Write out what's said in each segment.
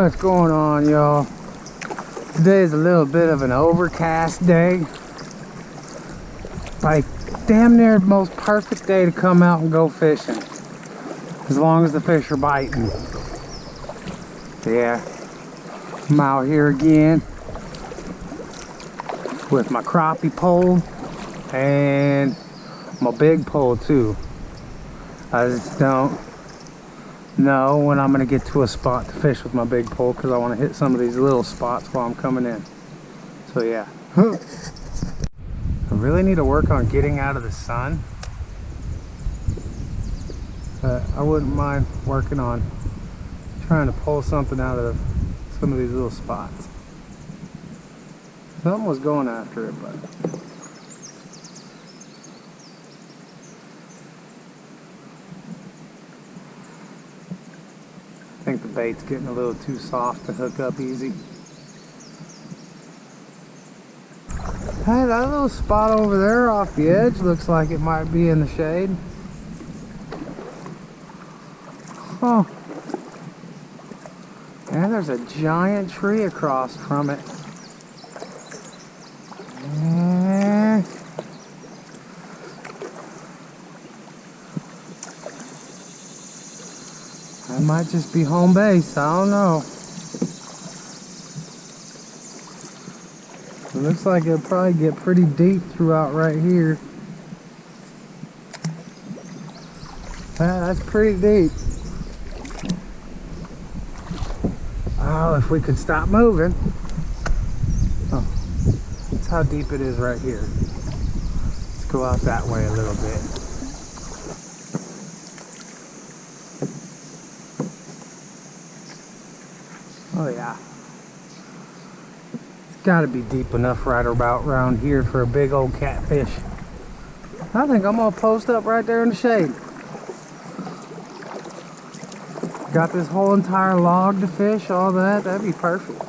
What's going on, y'all? Today is a little bit of an overcast day. Like damn near the most perfect day to come out and go fishing, as long as the fish are biting. Yeah, I'm out here again with my crappie pole and my big pole too. I just don't know when I'm gonna get to a spot to fish with my big pole, because I want to hit some of these little spots while I'm coming in. So yeah. I really need to work on getting out of the sun, but I wouldn't mind working on trying to pull something out of some of these little spots. Something was going after it, but I think the bait's getting a little too soft to hook up easy. Hey, that little spot over there off the edge looks like it might be in the shade. Oh. And there's a giant tree across from it. That might just be home base, I don't know. It looks like it'll probably get pretty deep throughout right here. Yeah, that's pretty deep. Oh, if we could stop moving. Oh, that's how deep it is right here. Let's go out that way a little bit. Oh yeah. It's got to be deep enough right about around here for a big old catfish. I think I'm gonna post up right there in the shade. Got this whole entire log to fish, all that, that'd be perfect.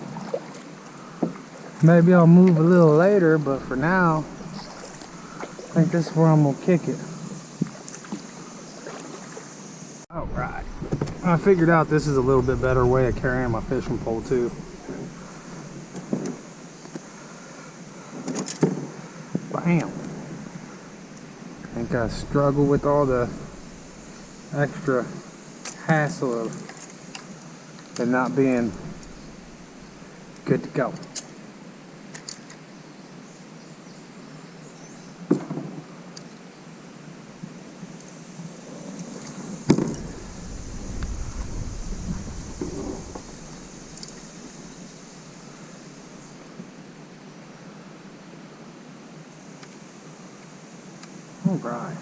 Maybe I'll move a little later, but for now, I think this is where I'm gonna kick it. Alright. I figured out this is a little bit better way of carrying my fishing pole too. Bam! I think I struggle with all the extra hassle of it not being good to go. Alright.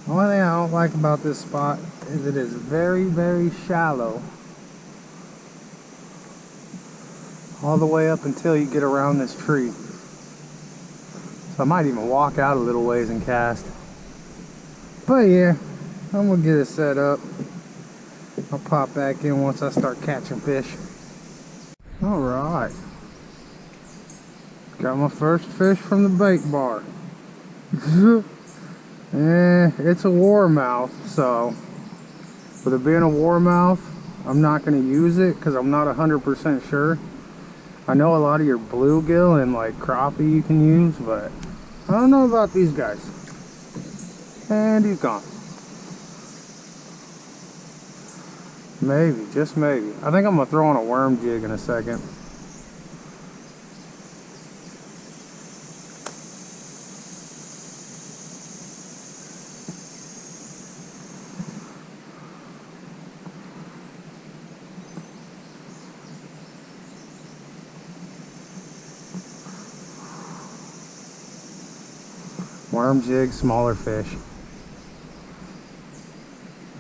The only thing I don't like about this spot is it is very, very shallow. All the way up until you get around this tree. So I might even walk out a little ways and cast. But yeah, I'm gonna get it set up. I'll pop back in once I start catching fish. Alright. Got my first fish from the bait bar. It's a warmouth, so with it being a warmouth, I'm not going to use it because I'm not 100% sure. I know a lot of your bluegill and like crappie you can use, but I don't know about these guys. And he's gone. Maybe, just maybe. I think I'm going to throw on a worm jig in a second. Worm jig, smaller fish.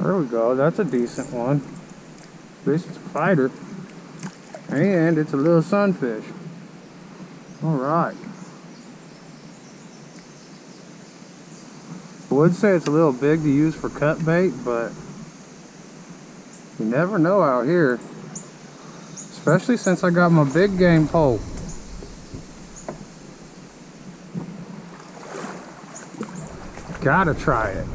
There we go, that's a decent one. At least it's a fighter. And it's a little sunfish. Alright. I would say it's a little big to use for cut bait, but you never know out here. Especially since I got my big game pole. Gotta try it.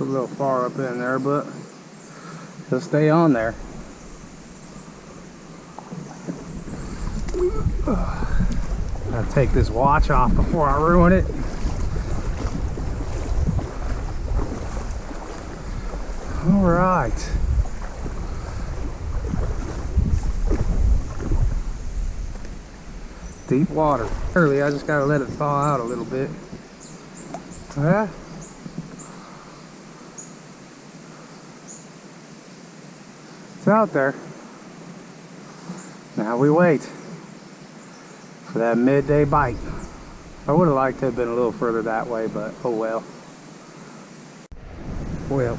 a little far up in there, but he'll stay on there. I'll take this watch off before I ruin it. All right. Deep water. Early, I just gotta let it thaw out a little bit. Yeah. It's out there. Now we wait for that midday bite. I would have liked to have been a little further that way, but oh well. Well,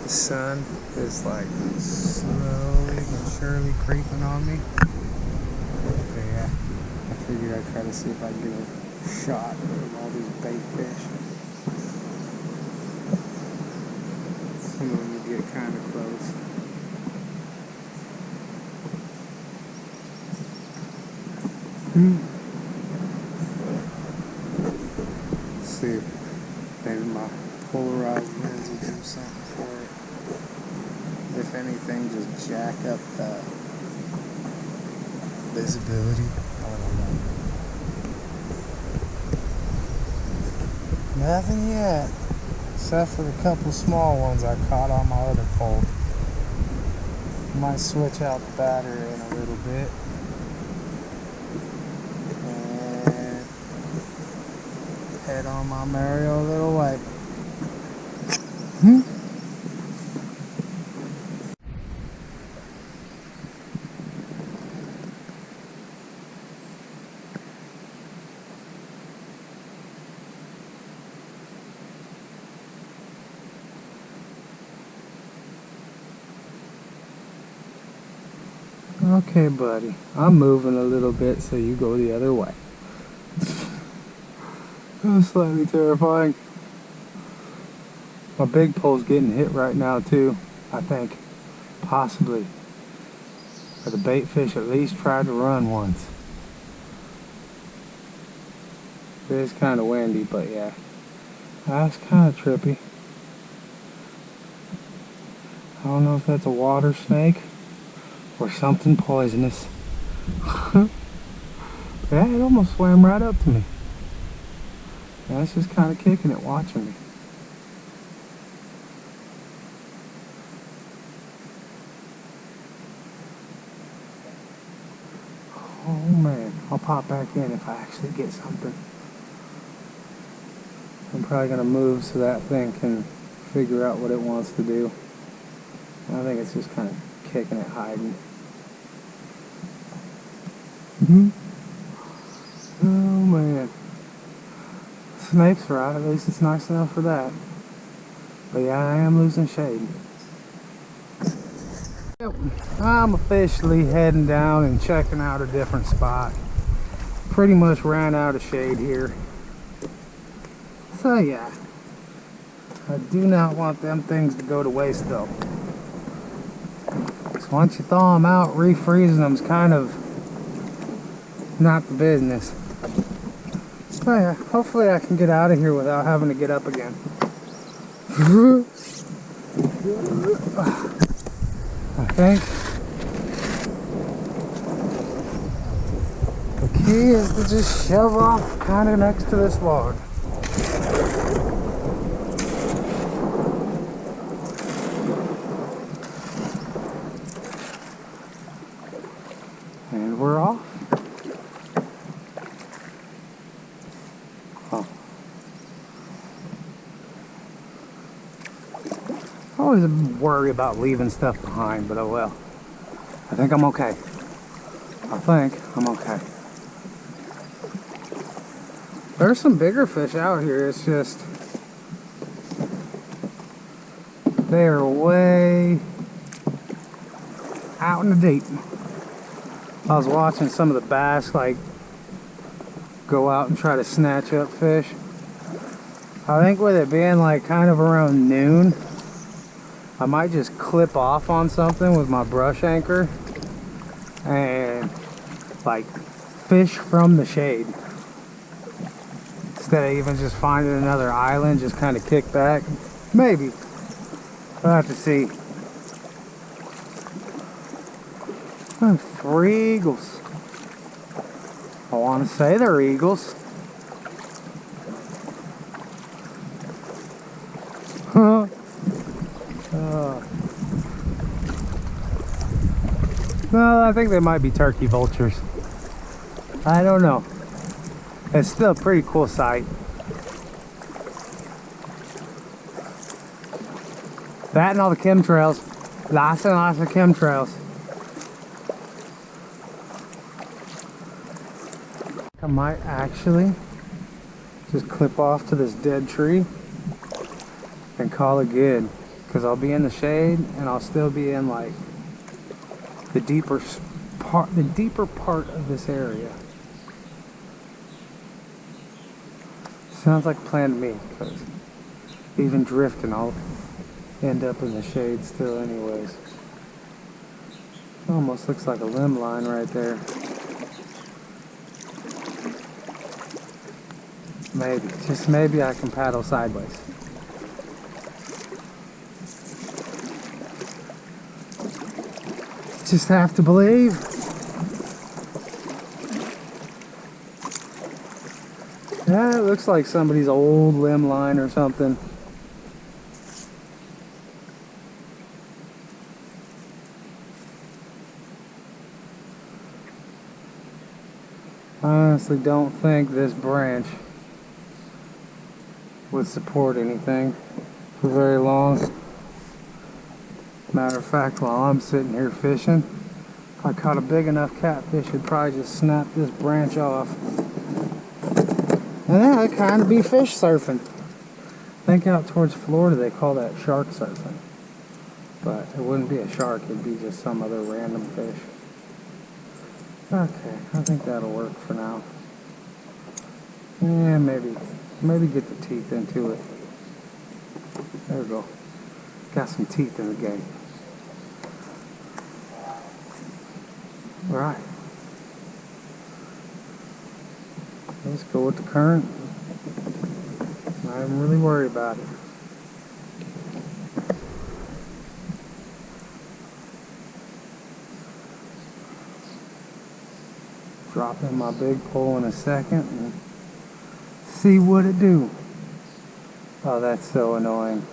the sun is like slowly but surely creeping on me. So yeah, I figured I'd try to see if I can get a shot of all these bait fish. Some of them would get kind of close. Let's see if maybe my polarized lens will do something for it. If anything, just jack up the visibility. I don't know. Nothing yet, except for a couple small ones I caught on my other pole. Might switch out the battery in a little bit. And head on my merry old little way. Okay, buddy. I'm moving a little bit, so you go the other way. That's slightly terrifying. My big pole's getting hit right now, too. I think. Possibly. Or the bait fish at least tried to run once. It is kind of windy, but yeah. That's kind of trippy. I don't know if that's a water snake or something poisonous. Yeah, it almost swam right up to me. Yeah, it's just kind of kicking it, watching me. Oh man, I'll pop back in if I actually get something. I'm probably going to move so that thing can figure out what it wants to do. I think it's just kind of kicking it, hiding. Oh man. Snake's right, at least it's nice enough for that. But yeah, I am losing shade. Yep. I'm officially heading down and checking out a different spot. Pretty much ran out of shade here. So yeah, I do not want them things to go to waste though. So once you thaw them out, refreezing them is kind of not the business. So yeah, hopefully I can get out of here without having to get up again. I think the key is to just shove off kind of next to this log. And we're off. Oh. I always worry about leaving stuff behind, but oh well. I think I'm okay. I think I'm okay. There's some bigger fish out here, it's just they are way out in the deep. I was watching some of the bass like go out and try to snatch up fish. I think with it being like kind of around noon, I might just clip off on something with my brush anchor and like fish from the shade. Instead of even just finding another island, just kind of kick back. Maybe. We'll have to see. Oh, 3 eagles. I want to say they're eagles. No, I think they might be turkey vultures. I don't know. It's still a pretty cool sight. That and all the chemtrails. Lots and lots of chemtrails. I might actually just clip off to this dead tree and call it good, because I'll be in the shade and I'll still be in like the deeper part of this area. Sounds like a plan to me, because even drifting I'll end up in the shade still anyways. Almost looks like a limb line right there. Maybe, just maybe I can paddle sideways. Just have to believe. Yeah, it looks like somebody's old limb line or something. I honestly don't think this branch would support anything for very long. Matter of fact, while I'm sitting here fishing, if I caught a big enough catfish, I'd probably just snap this branch off. And that would kind of be fish surfing. I think out towards Florida they call that shark surfing. But it wouldn't be a shark, it'd be just some other random fish. Okay, I think that'll work for now. Yeah, maybe get the teeth into it. There we go. Got some teeth in the game. Alright. Let's go with the current. Not even really worried about it. Drop in my big pole in a second and see what it do. Oh, that's so annoying.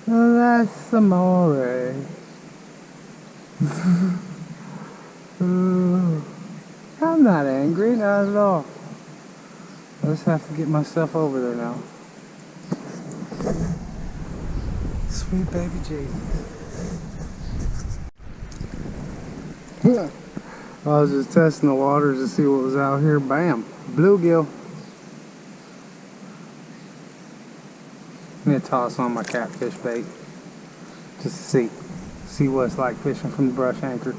That's amore. I'm not angry, not at all. I just have to get myself over there now. Sweet baby Jesus. I was just testing the waters to see what was out here. Bam! Bluegill. I'm gonna toss on my catfish bait just to see what it's like fishing from the brush anchor.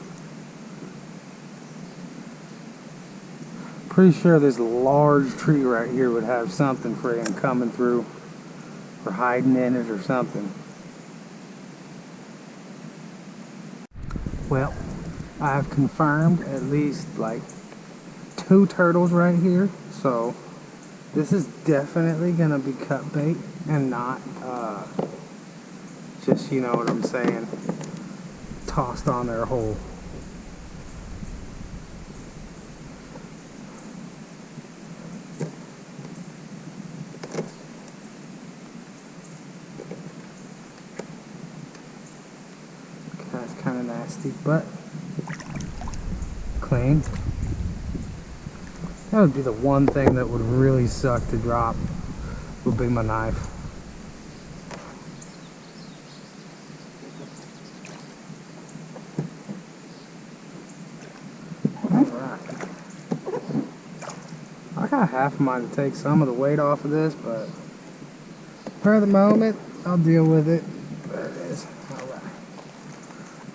Pretty sure this large tree right here would have something for him coming through or hiding in it or something. Well, I've confirmed at least like 2 turtles right here, so this is definitely gonna be cut bait and not just, you know what I'm saying, tossed on their hole. That's kind of nasty, but clean. That would be the one thing that would really suck to drop, would be my knife. Alright. I got half of mine to take some of the weight off of this, but for the moment, I'll deal with it. There it is. Alright.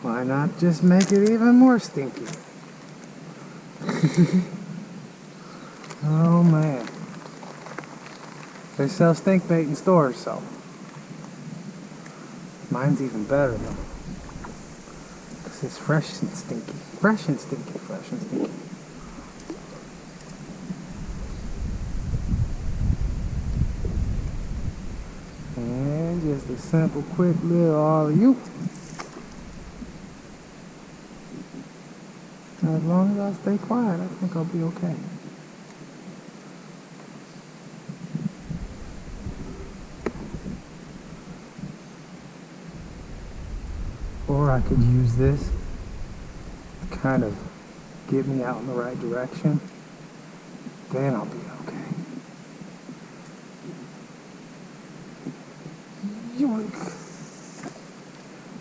Why not just make it even more stinky? Oh man. They sell stink bait in stores, so mine's even better though. This is fresh and stinky. Fresh and stinky, fresh and stinky. a simple, quick little alley-oop. As long as I stay quiet, I think I'll be okay. Or I could use this to kind of get me out in the right direction. Then I'll be okay. Yoink.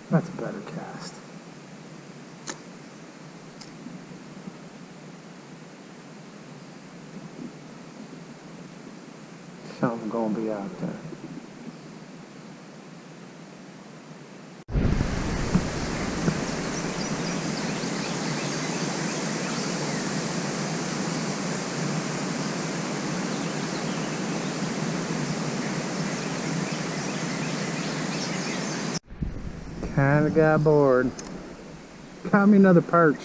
That's a better cast. Something gonna be out there. Kinda got bored. Caught me another perch.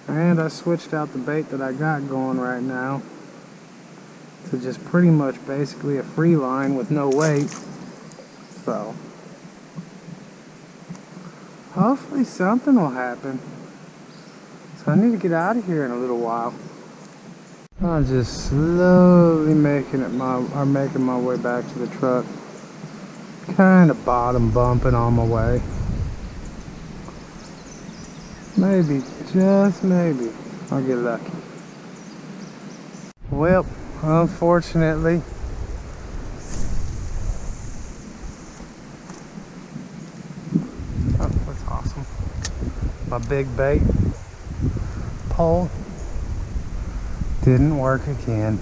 And I switched out the bait that I got going right now to just pretty much basically a free line with no weight. So hopefully something will happen. So I need to get out of here in a little while. I'm just slowly making my way back to the truck. Kind of bottom bumping on my way. Maybe, just maybe, I'll get lucky. Well, unfortunately, oh, that's awesome. My big bait pole didn't work again.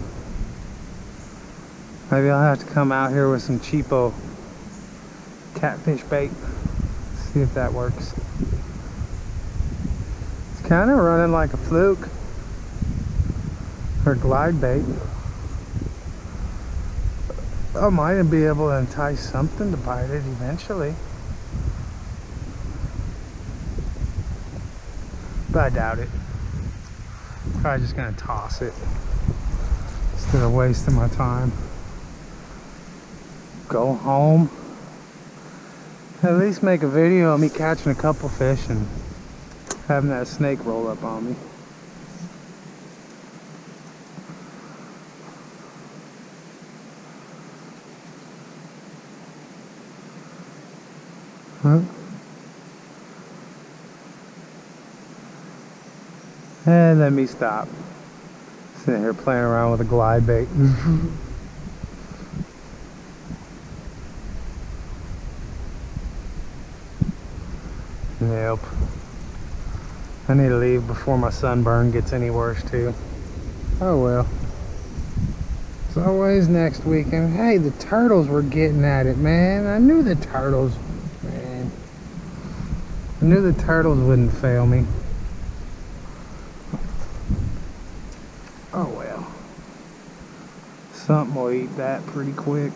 Maybe I'll have to come out here with some cheapo catfish bait. See if that works. It's kind of running like a fluke or glide bait. I might be able to entice something to bite it eventually, but I doubt it. Probably just gonna toss it instead of wasting my time. Go home, at least make a video of me catching a couple fish and having that snake roll up on me. Huh? And let me stop. Sitting here playing around with a glide bait. Nope. I need to leave before my sunburn gets any worse too. Oh well. As always, next weekend. Hey, the turtles were getting at it, man. I knew the turtles, man. I knew the turtles wouldn't fail me. Oh well. Something will eat that pretty quick.